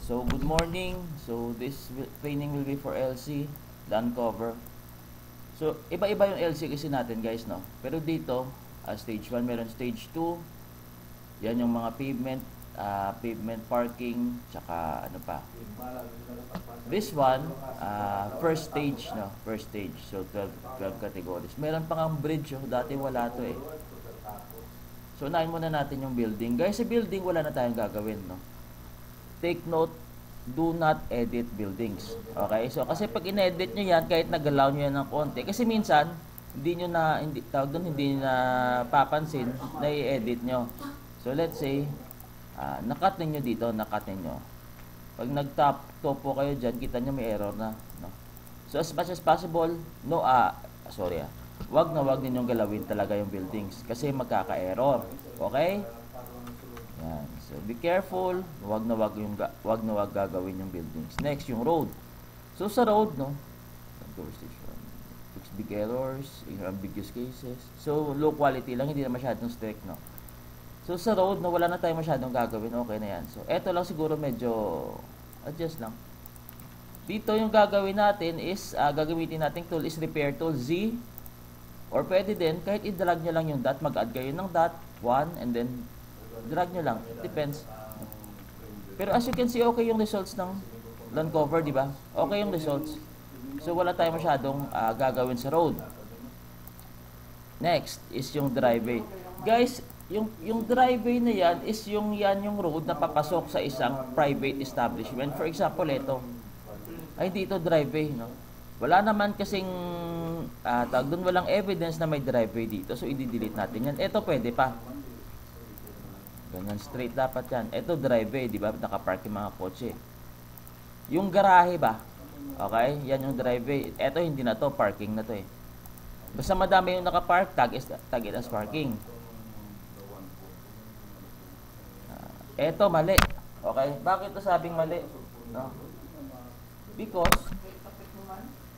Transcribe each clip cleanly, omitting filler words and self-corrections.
So, good morning. So, this training will be for LC, land cover. So, iba-iba yung LC kasi natin guys, no? Pero dito, stage 1, meron stage 2. Yan yung mga pavement parking, tsaka ano pa. This one, first stage, no? First stage. So, 12 categories. Meron pa nga bridge, oh. Dati wala to eh. So, unahin muna natin yung building. Guys, sa building, wala na tayong gagawin, no? Take note, do not edit buildings. Okay? So, kasi pag in-edit nyo yan, kahit nagalaw nyo yan ng konti, kasi minsan, hindi nyo na papansin na i-edit nyo. So, let's say, nakat ninyo dito, nakat ninyo. Pag nag-topo kayo dyan, kita nyo may error na. No? So, as much as possible, wag na wag ninyong galawin talaga yung buildings kasi magkaka-error. Okay? Yan. So, be careful. Wag na wag gagawin yung buildings. Next, yung road. So, sa road, no? Fix big errors, ambiguous cases. So, low quality lang, hindi na masyadong strict, no? So, sa road, no, wala na tayong masyadong gagawin. Okay na yan. So, eto lang siguro medyo adjust lang. Dito yung gagawin natin is, gagamitin natin tool is repair tool Z. Or pwede din, kahit i-drag nyo lang yung dot, mag-add kayo ng dot, 1, and then drag nyo lang. It depends. Pero as you can see, okay yung results ng land cover, di ba? Okay yung results. So, wala tayong masyadong gagawin sa road. Next is yung driveway. Guys, yung driveway na yan is yung road na papasok sa isang private establishment. For example, ito. Ay, hindi ito driveway, no? Wala naman kasing doon walang evidence na may driveway dito. So, i-delete natin yan. Ito pwede pa. Ganyan, straight dapat yan. Ito driveway, di ba? Nakapark yung mga kotse. Yung garahe ba? Okay? Yan yung driveway. Ito hindi na to. Parking na to eh. Basta madami yung nakapark, tag it as parking. Ito, mali. Okay? Bakit ito sabing mali? No? Because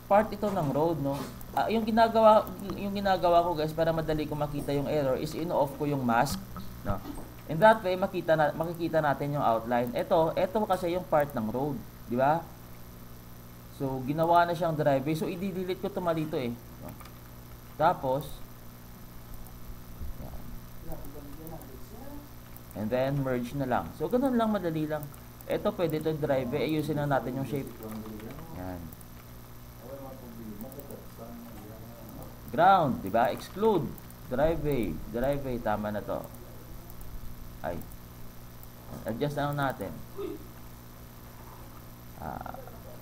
part ito ng road, no? Yung ginagawa ko guys para madali ko makita yung error is in-off ko yung mask, no? In that way makikita natin yung outline. Ito kasi yung part ng road, di ba? So ginawa na siyang driveway. So i-delete ko to malito eh, no? Tapos yan. And then merge na lang. So ganun lang, madali lang. Ito pwede to driveway, ayusin na natin yung shape. Yan. Ground, di ba? Exclude. Driveway, tama na to. Ay. Adjust na lang natin.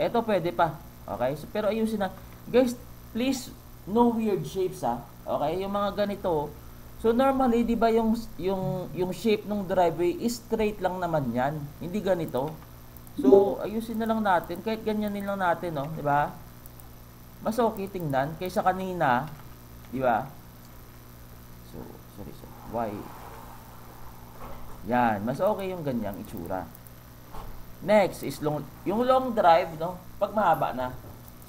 Ito pwede pa. Okay? So, pero ayusin na. Guys, please, no weird shapes ha. Okay? Yung mga ganito. So, normally, di ba yung shape ng driveway is straight lang naman yan. Hindi ganito. So, ayusin na lang natin. Kahit ganyanin lang natin, no? Di ba? Mas okay tingnan kaysa kanina, di ba? So, sorry. Why? Yan, mas okay yung ganyang itsura. Next is yung long drive, no? Pag mahaba na.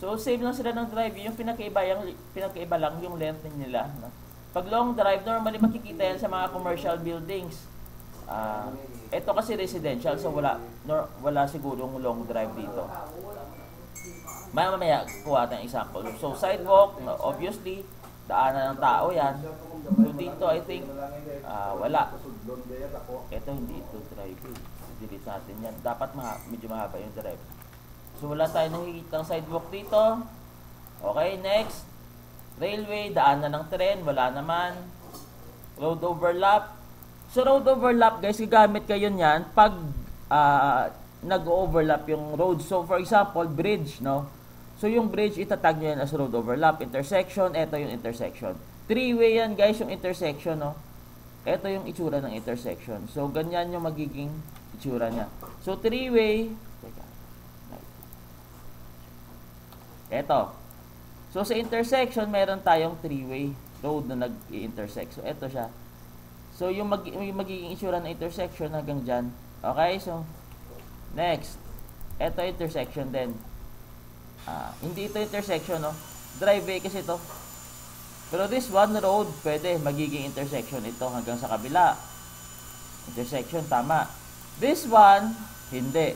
So, same lang sila ng drive. Yung pinakaiba lang yung length nila, no? Pag long drive, normally makikita yan sa mga commercial buildings. Ito kasi residential, so wala sigurong long drive dito. Mamaya kuha tayong example. So sidewalk, obviously daanan ng tao yan. So dito I think wala. Ito hindi ito driveway. Delete natin yan. Dapat medyo mahaba yung drive. So wala tayong nakikitang sidewalk dito. Okay, next. Railway, daanan ng tren, wala naman. Road overlap. So road overlap guys, gagamit kayo niyan pag nag-overlap yung road. So for example, bridge, no? So yung bridge, itatag nyo yan as road overlap. Intersection, ito yung intersection. Three-way yan guys, yung intersection, no? Ito yung itsura ng intersection. So ganyan yung magiging itsura niya. So three-way, ito. So sa intersection, meron tayong three-way road na nag-intersect. So ito siya. So yung magiging itsura ng intersection hanggang dyan. Okay, so next. Ito intersection din. Hindi ito intersection, no? Driveway kasi ito. Pero this one road, pwede. Magiging intersection ito hanggang sa kabila. Intersection, tama. This one, hindi.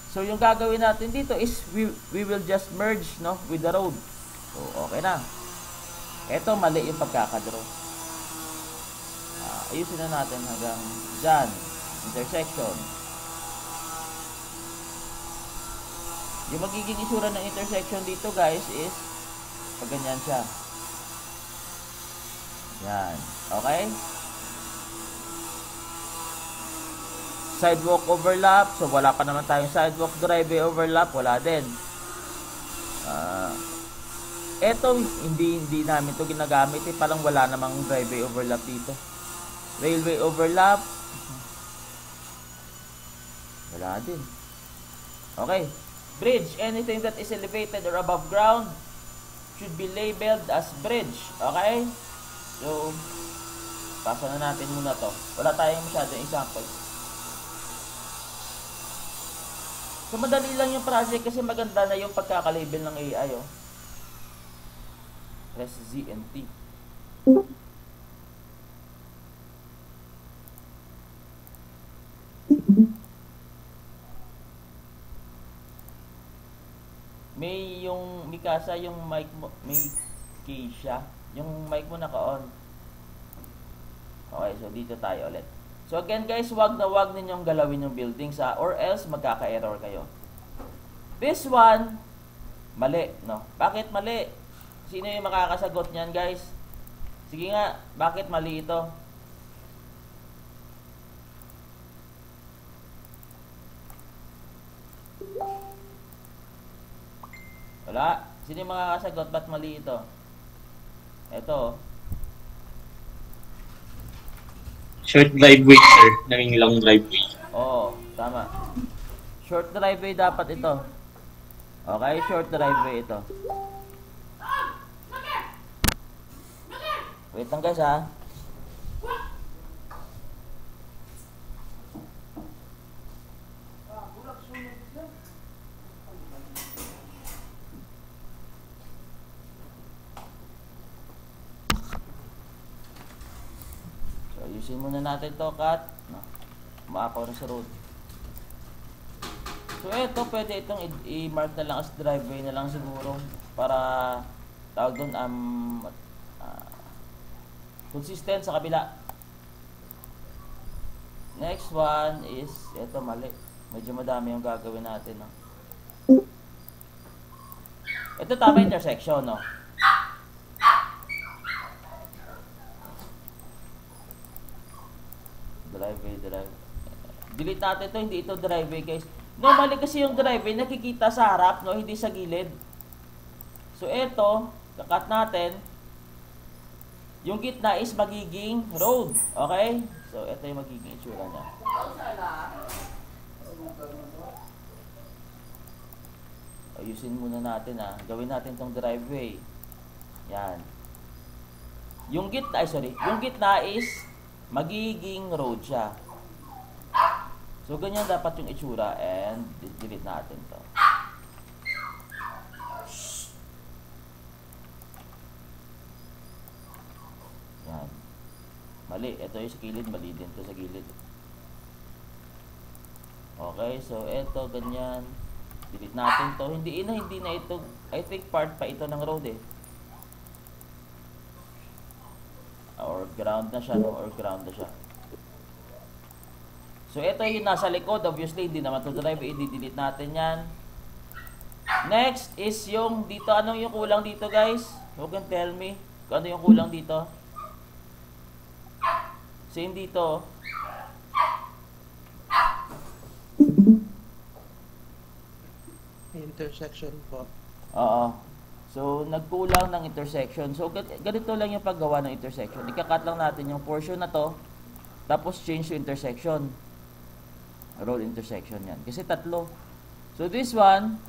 So, yung gagawin natin dito is we will just merge, no, with the road. So, okay na. Ito, mali yung pagkakadraw. Ayusin na natin hanggang dyan. Intersection. Yung magiging isura ng intersection dito, guys, is pag ganyan siya. Yan. Okay? Sidewalk overlap. So, wala pa naman tayong sidewalk driveway overlap. Wala din. Eto, hindi namin to ginagamit. Parang wala namang driveway overlap dito. Railway overlap. Wala din. Okay. Bridge. Anything that is elevated or above ground should be labeled as bridge. Okay? So, pasa na natin muna to. Wala tayong masyadong example. So, madali lang yung project kasi maganda na yung pagkakalabel ng AI. Oh. Press Z and T. May yung Mikasa, yung mic mo, may case siya. Yung mic mo naka-on. Okay, so dito tayo ulit. So again guys, wag ninyong galawin yung buildings or else magkaka-error kayo. This one, mali, no? Bakit mali? Sino yung makakasagot niyan, guys? Sige nga, bakit mali ito? Wala. Sino yung makakasagot? Ba't mali ito? Ito. Short driveway, sir. Naging long driveway. Oo, tama. Short driveway dapat ito. Okay, short driveway ito. Wait lang guys ha. So, ayusin muna natin to, cut. Maapaw na sa road. So, ito, pwede itong i-mark na lang as driveway na lang siguro. Para, tawag doon, consistent sa kabila. Next one is, ito mali. Medyo madami yung gagawin natin, no? Ito tama intersection, no? Driveway. Delete natin ito, hindi ito driveway, guys. Normally kasi yung driveway nakikita sa harap, no? Hindi sa gilid. So, ito, kakat natin. Yung gitna is magiging road. Okay? So, ito yung magiging itsura niya. Ayusin muna natin Gawin natin tong driveway. Yan. Yung gitna, yung gitna is magiging road siya. So, ganyan dapat yung itsura and delete natin to. Yan. Mali. Ito yung sa gilid. Mali din to sa gilid. Okay. So, ito, ganyan. Delete natin to. Hindi na ito. I think part pa ito ng road eh. Or ground na siya, no? Or ground na siya. So, ito yung nasa likod. Obviously, hindi naman to drive. I-delete natin yan. Next is yung dito. Anong yung kulang dito, guys? You can tell me kung ano yung kulang dito. Same dito. Intersection po. Oo. So, nagkulang ng intersection. So, ganito lang yung paggawa ng intersection. Ikakat lang natin yung portion na to. Tapos, change yung intersection. Road intersection yan. Kasi tatlo. So, this one,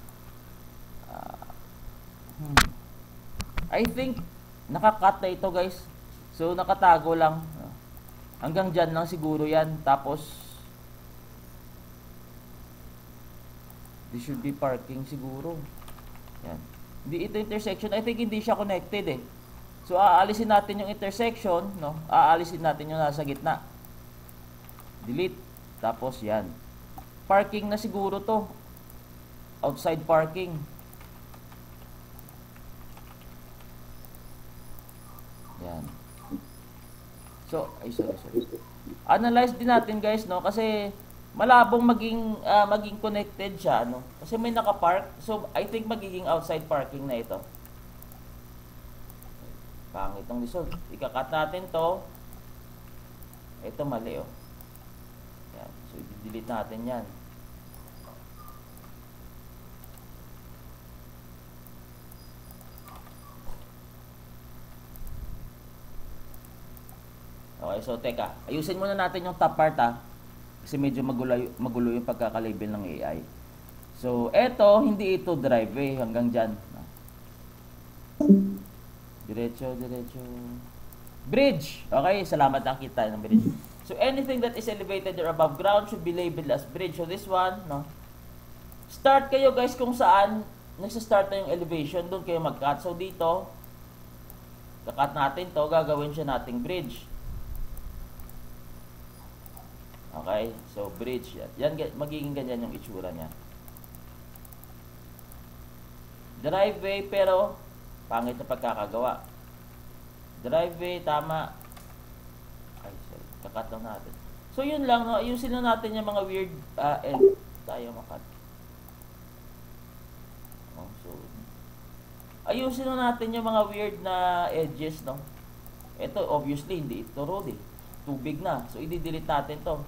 I think, nakakat na ito, guys. So, nakatago lang. Hanggang dyan lang siguro yan. Tapos, this should be parking siguro. Yan. Hindi ito intersection. I think hindi siya connected eh. So, aalisin natin yung intersection, no? Aalisin natin yung nasa gitna. Delete. Tapos, yan. Parking na siguro to. outside parking. Yan. So, ay sorry. Analyze din natin guys, no, kasi malabong maging connected siya, no. Kasi may naka-park. So, I think magiging outside parking na ito. Pangit ang result. Ika-cut natin to. Ito mali, oh. Yan. So, i-delete natin yan. Okay, so teka. Ayusin muna natin yung top part, ha. Kasi medyo magulo yung pagkakalabel ng AI. So, eto, hindi ito driveway hanggang dyan. Diretso. Bridge. Okay, salamat, nakita ng bridge. So, anything that is elevated or above ground should be labeled as bridge. So, this one, no? Start kayo guys kung saan nagsa-start na yung elevation, doon kayo mag-cut. So, dito, kakat natin to, gagawin siya nating bridge. Okay, so bridge yan. Magiging ganyan yung itsura niya. Driveway, pero pangit na pagkakagawa. Driveway, tama. Ay, sorry. Kakat lang natin. So, yun lang, no? Ayusin na natin yung mga weird end. Tayo makat. Oh, so, ayusin na natin yung mga weird na edges, no? Ito, obviously, hindi ito road, eh. Tubig na. So, i-delete natin to.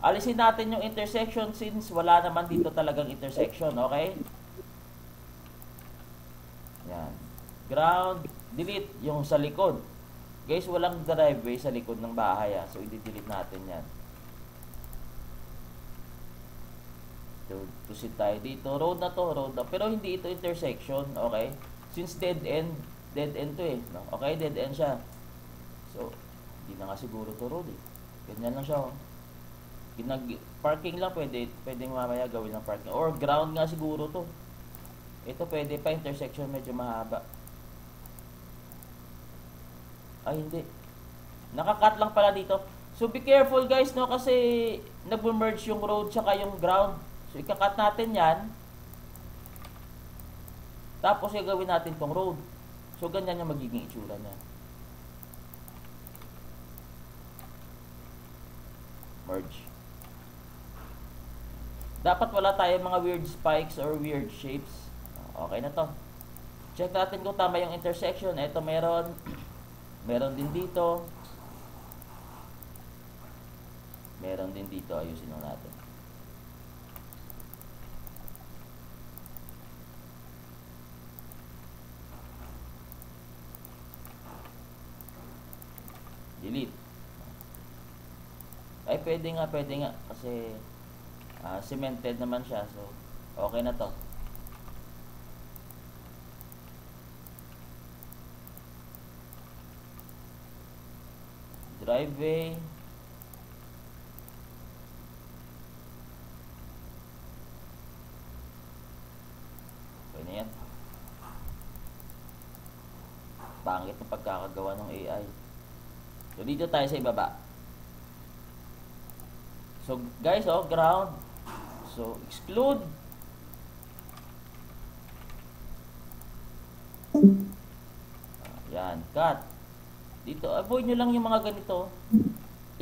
Alisin natin yung intersection since wala naman dito talagang intersection, okay? Yan. Ground, delete yung sa likod. Guys, walang driveway sa likod ng bahay, ah. So, i-delete natin yan. So, proceed tayo dito. Road na to, road na. Pero hindi ito intersection, okay? Since dead end to eh. No? Okay, dead end siya. So, hindi na nga siguro to road eh. Ganyan lang siya, oh. Parking lang pwedeng mamaya gawin ng parking or ground nga siguro to. Ito pwede pa, intersection medyo mahaba. Ay hindi, nakakat lang pala dito. So be careful guys, no, kasi nag-merge yung road tsaka yung ground. So ikakat natin yan, tapos gagawin natin tong road. So ganyan yung magiging itsura niya. Merge. Dapat wala tayong mga weird spikes or weird shapes. Okay na to. Check natin kung tama yung intersection. Ito meron. Meron din dito. Meron din dito. Ayusin lang natin. Delete. Ay, pwede nga. Kasi cemented naman siya, so okay na to. Driveway, okay na yan. Pangit ang pagkakagawa ng AI. So dito tayo sa ibaba. So guys, oh, ground. So, exclude. Yan, cut. Dito, avoid nyo lang yung mga ganito.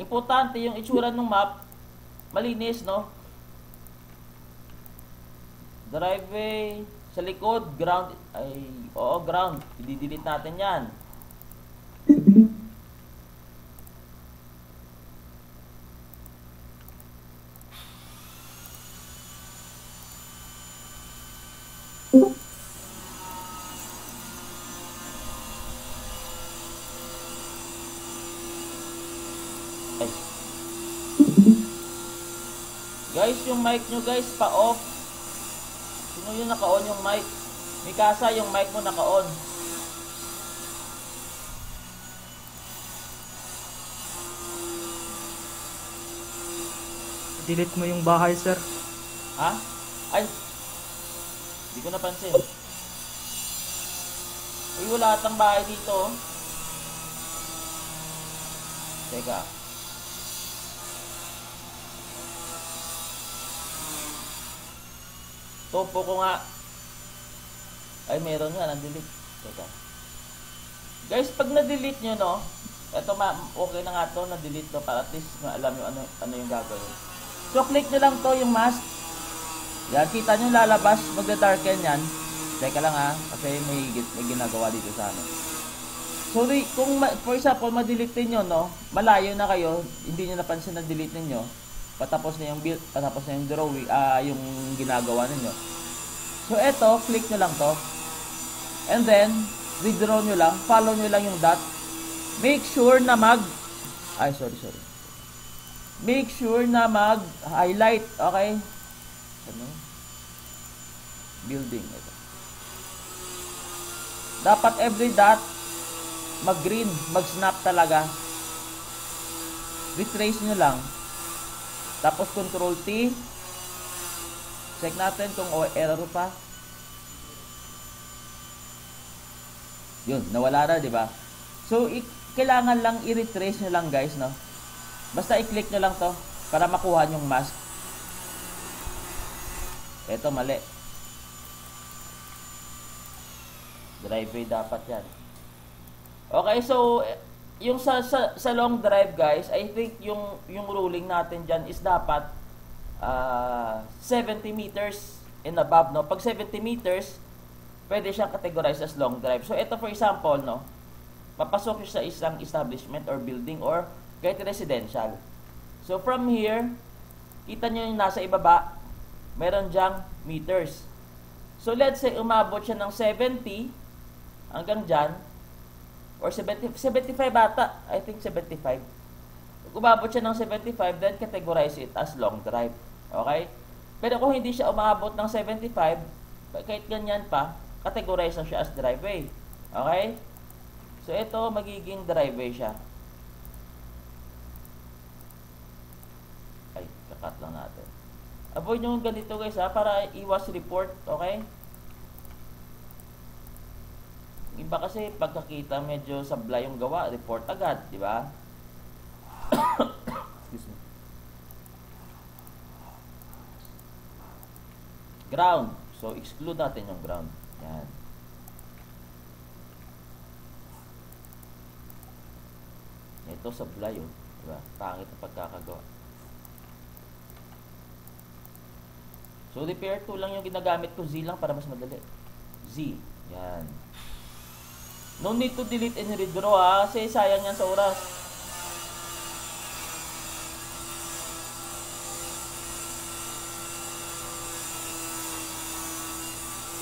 Importante yung itsura ng map. Malinis, no? Driveway. Sa likod, ground. Ay, oo, ground. I-delete natin yan. Guys, yung mic nyo guys, pa-off. Sino yung naka-on yung mic? Mikasa, yung mic mo naka-on. Delete mo yung bahay, sir. Ha? Ay, hindi ko napansin. Uy, wala atang bahay dito. Teka. Topo ko nga. Ay, meron nga, na-delete. Teka. Guys, pag na-delete nyo, no, eto okay na nga to, na-delete to, para at least alam nyo ano yung gagawin. So, click nyo lang to, yung mask. Yan, kita nyo lalabas, magda-darken yan. Teka lang ha, kasi may ginagawa dito sa amin. So, kung for example, ma-delete nyo, no, malayo na kayo, hindi nyo napansin na delete ninyo, patapos na yung build, patapos na yung drawing, yung ginagawa ninyo. So, eto, click nyo lang to. And then, redraw nyo lang, follow nyo lang yung dot. Make sure na sorry. Make sure na mag-highlight, okay? Ano? Building. Ito. Dapat every dot mag-green, mag-snap talaga. Retrace nyo lang. Tapos Control T. Check natin kung error pa. Yun, nawala na, di ba? So, kailangan lang i-retrace nyo lang, guys, no? Basta i-click nyo lang to para makuha yung mask. Eto, mali. Driveway dapat yan. Okay, so, yung sa long drive, guys, I think yung ruling natin dyan is dapat 70 meters and above, no? Pag 70 meters, pwede siyang categorize as long drive. So, ito for example, no? Papasok siya sa isang establishment or building or kahit residential. So, from here, kita nyo yung nasa ibaba, meron dyang meters. So, let's say, umabot siya ng 70 hanggang dyan, or 75 ata. I think 75. Kung umabot siya ng 75, then categorize it as long drive. Okay? Pero kung hindi siya umabot ng 75, kahit ganyan pa, categorize na siya as driveway. Okay? So, ito, magiging driveway siya. Ay, kakat lang natin. Avoid nyo ganito, guys, ha, para iwas report. Okay? Iba kasi, pagkakita, medyo sablay yung gawa. Report agad, di ba? Excuse me. Ground. So, exclude natin yung ground. Yan. Ito sablay, oh. Diba? Pangit ang pagkakagawa. So, repair tool lang yung ginagamit ko. Z lang para mas madali. Z. Yan. No need to delete and redraw, ha. Kasi sayang yan sa oras.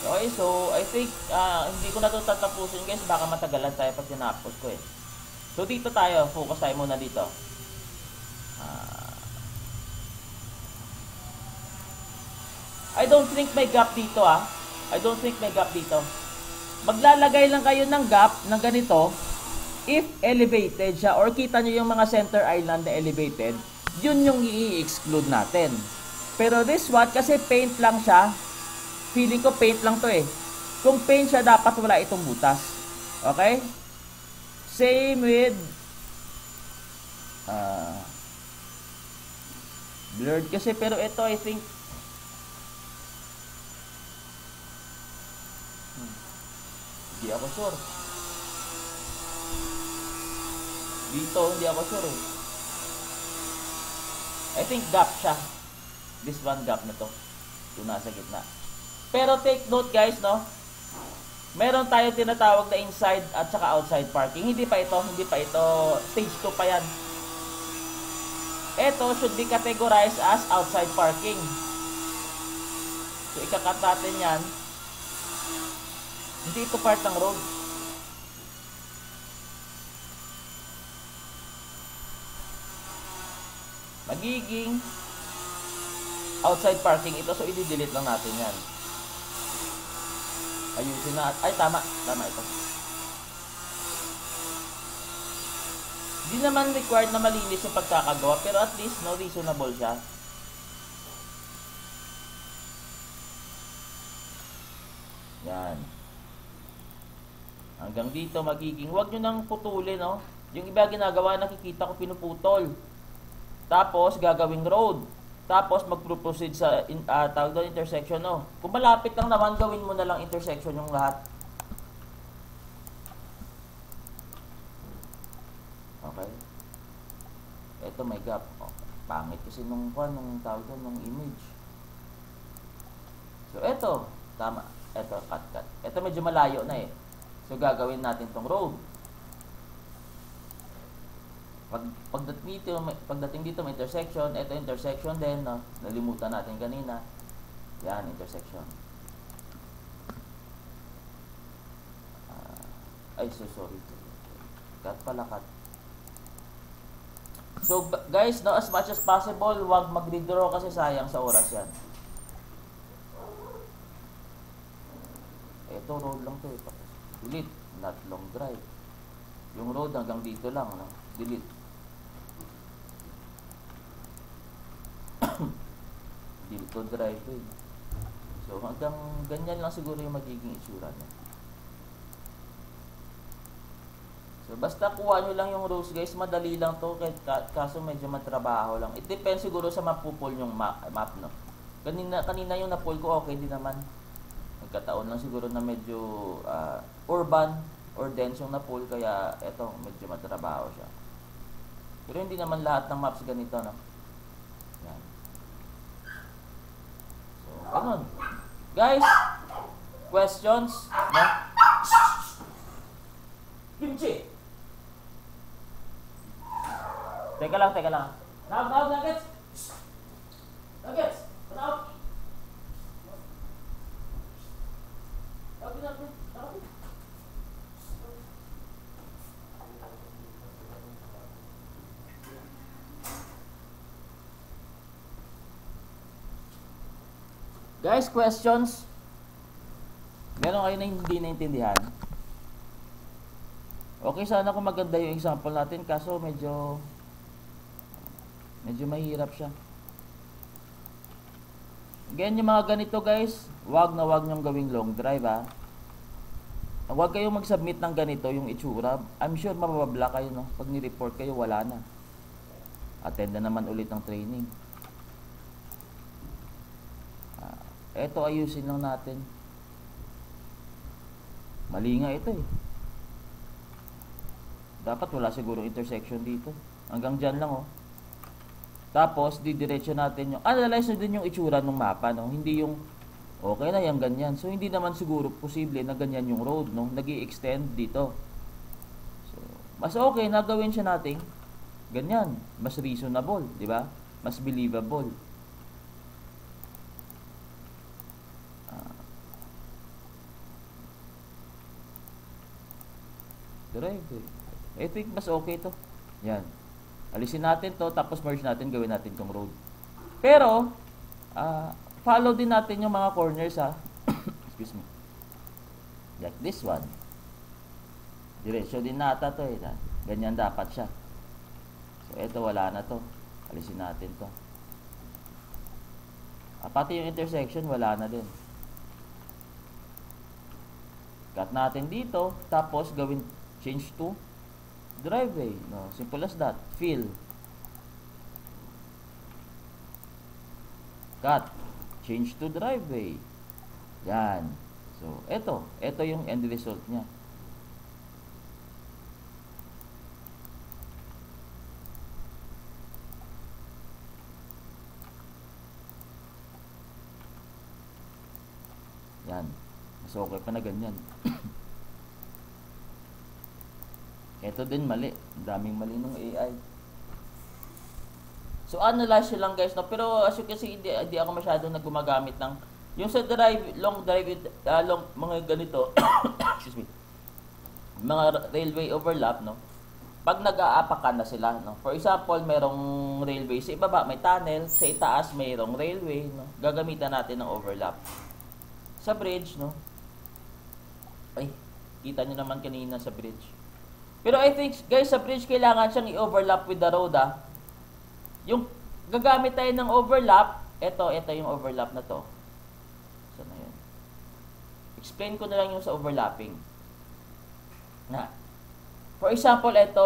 Okay, so I think hindi ko na ito tatapusin, guys. Baka matagalan tayo pag tinapos ko eh. So dito tayo, focus tayo muna dito. I don't think may gap dito, ah. I don't think may gap dito. Maglalagay lang kayo ng gap ng ganito if elevated siya or kita nyo yung mga center island na elevated, yun yung i-exclude natin. Pero this one, kasi paint lang siya, feeling ko paint lang to eh. Kung paint siya, dapat wala itong butas. Okay? Same with blurred kasi, pero ito I think hindi ako sure. Dito hindi ako sure eh. I think gap siya. This one gap na to. Ito nasa gitna. Pero take note, guys, no? Meron tayo tinatawag na inside at saka outside parking. Hindi pa ito. Stage 2 pa yan. Ito should be categorized as outside parking. So, ikakat natin yan. Hindi ito part ng road. Magiging outside parking ito. So, i-delete lang natin yan. Ayusin na. Ay, tama. Tama ito. Hindi naman required na malinis yung pagkakagawa. Pero at least, no, reasonable siya. Yan. Hanggang dito magiging, wag nyo nang putulin, no? Yung iba ginagawa, nakikita ko pinuputol. Tapos, gagawing road. Tapos mag-proceed sa tawag doon intersection, no. Kung malapit lang naman, gawin mo na lang intersection yung lahat. Okay. Ito may gap. Oh, pangit kasi nung tawag doon nung image. So ito, tama. Ito cut. Ito medyo malayo na eh. So gagawin natin tong road. Pagdating dito may intersection, ito intersection din, no? Nalimutan natin kanina. Yan, intersection. Sorry. Cut pala, cut. So, guys, no, as much as possible, huwag mag-redraw kasi sayang sa oras yan. Ito, road lang to eh. Delete, not long drive. Yung road hanggang dito lang, no? Delete. Dito driveway. So hanggang ganyan lang siguro yung magiging itsura niya. So basta kuha nyo lang yung rows guys, madali lang to, kaso medyo matrabaho lang. It depends siguro sa mapupul yung map, no. Kanina yung na-pull ko okay din naman. Nagkataon lang siguro na medyo urban or dense yung na-pull, kaya eto medyo matrabaho siya. Pero hindi naman lahat ng maps ganito, no. Yan. Ganun. Guys, questions? No? Kimchi! Teka lang. Now, nuggets! Nuggets! Now! Guys, questions? Meron kayo na hindi naintindihan? Okay, sana kung maganda yung example natin, kaso medyo mahirap siya. Again, yung mga ganito guys, wag nyong gawing long drive, ha. Huwag kayong mag-submit ng ganito yung itsura. I'm sure mababla kayo, no? Pag ni-report kayo, wala na. Attend na naman ulit ng training. Eto, ayusin lang natin. Mali nga ito eh. Dapat wala siguro intersection dito. Hanggang dyan lang, oh. Tapos, didiretso natin yung analyze na din yung itsura ng mapa, no? Hindi yung okay na yung ganyan. So, hindi naman siguro posible na ganyan yung road, no? Nag-i-extend dito. So, mas okay na gawin siya natin ganyan. Mas reasonable, di ba? Mas believable. Driveway. I think mas okay to. Yan. Alisin natin to, tapos merge natin, gawin natin tong road. Pero, follow din natin yung mga corners, ha. Excuse me. Like this one. Diretso din nata to, eh. Ganyan dapat siya. So, eto wala na to. Alisin natin to. Pati yung intersection, wala na din. Cut natin dito, tapos gawin change to driveway, no? Simple as that. Fill. Cut. Change to driveway. Yan. So, ito yung end result niya. Yan. Mas okay pa na ganyan. Ito din mali. Daming mali ng AI. So, analyze lang guys, no? Pero as you can see, hindi ako masyadong gumagamit ng yung sa long drive, mga ganito, excuse me, mga railway overlap, no? Pag nag-aapakan na sila, no? For example, merong railway sa ibaba, may tunnel, sa itaas mayroong railway, no? Gagamitan natin ng overlap. Sa bridge, no? Ay, kita nyo naman kanina sa bridge. Pero I think, guys, sa bridge, kailangan siyang i-overlap with the road, ha? Yung gagamit tayo ng overlap, ito yung overlap na to. Saan na yun? Explain ko na lang yung sa overlapping. Na. For example, ito,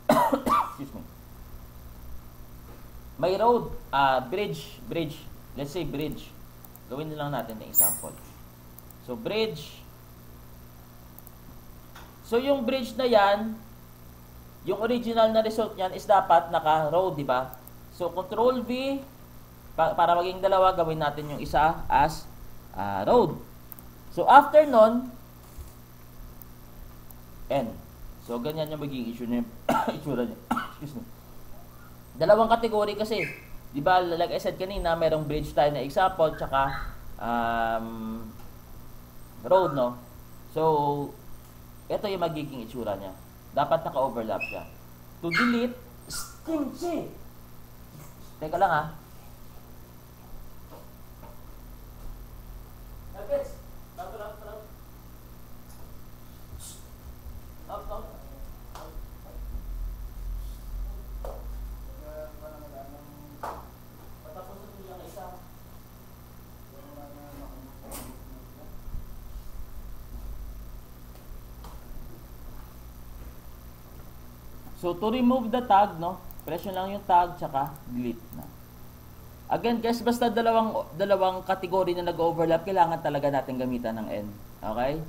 excuse me. may road, bridge. Let's say bridge. Gawin na lang natin ng example. So, bridge. So, yung bridge na yan, yung original na result niyan is dapat naka-road, di ba? So, Control V, para maging dalawa, gawin natin yung isa as road. So, after nun, N. So, ganyan yung magiging itsura niya. Excuse me. Dalawang kategory kasi. Di ba, like I said kanina, merong bridge tayo na example, tsaka road, no? So, ito yung magiging itsura niya. Dapat naka-overlap siya. To delete, stingy! Teka lang, ha? Nuggets! Tato lang. Up. So, to remove the tag, no? Press nyo lang yung tag, tsaka delete na. Again, guys, basta dalawang kategory na nag-overlap, kailangan talaga natin gamitan ng N. Okay?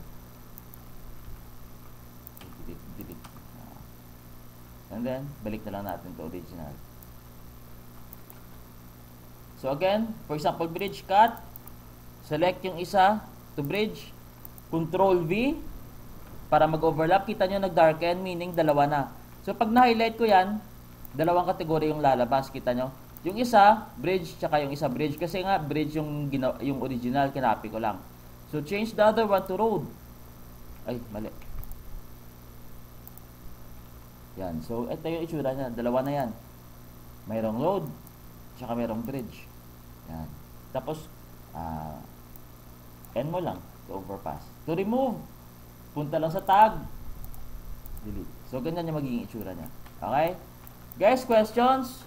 Delete. And then, balik na lang natin to original. So, again, for example, bridge cut. Select yung isa to bridge. Control V para mag-overlap. Kita nyo nag-darken, meaning dalawa na. So, pag na-highlight ko yan, dalawang kategory yung lalabas. Kita nyo? Yung isa, bridge, tsaka yung isa bridge. Kasi nga, bridge yung original, kinapi ko lang. So, change the other one to road. Ay, mali. Yan. So, ito yung itsura niya. Dalawa na yan. Mayroong road, tsaka mayroong bridge. Yan. Tapos, N mo lang to overpass. To remove, punta lang sa tag. Delete. So, ganyan yung magiging itsura niya. Okay? Guys, questions?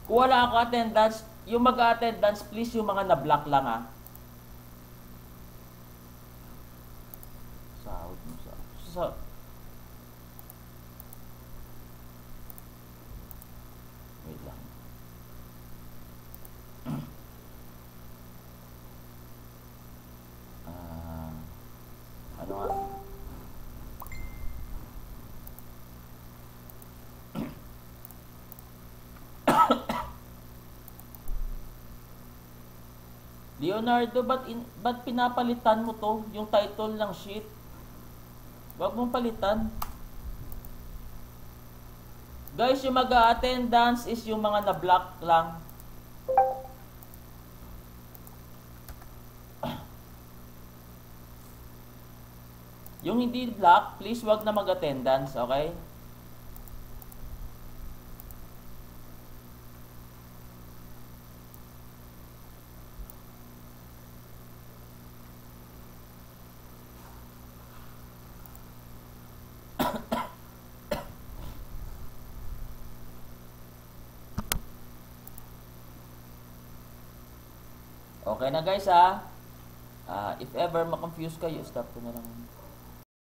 Kung wala ako attendance, yung mag-attendance, please yung mga na-block lang, ha? Sahod mo sa... Wait lang. Ano nga? Leonardo, ba't pinapalitan mo to? Yung title ng sheet? Wag mong palitan. Guys, yung mag-attendance is yung mga na-block lang. Yung hindi block, please wag na mag-attendance, okay? Okay na guys, ha? If ever ma-confuse kayo, stop ko na lang.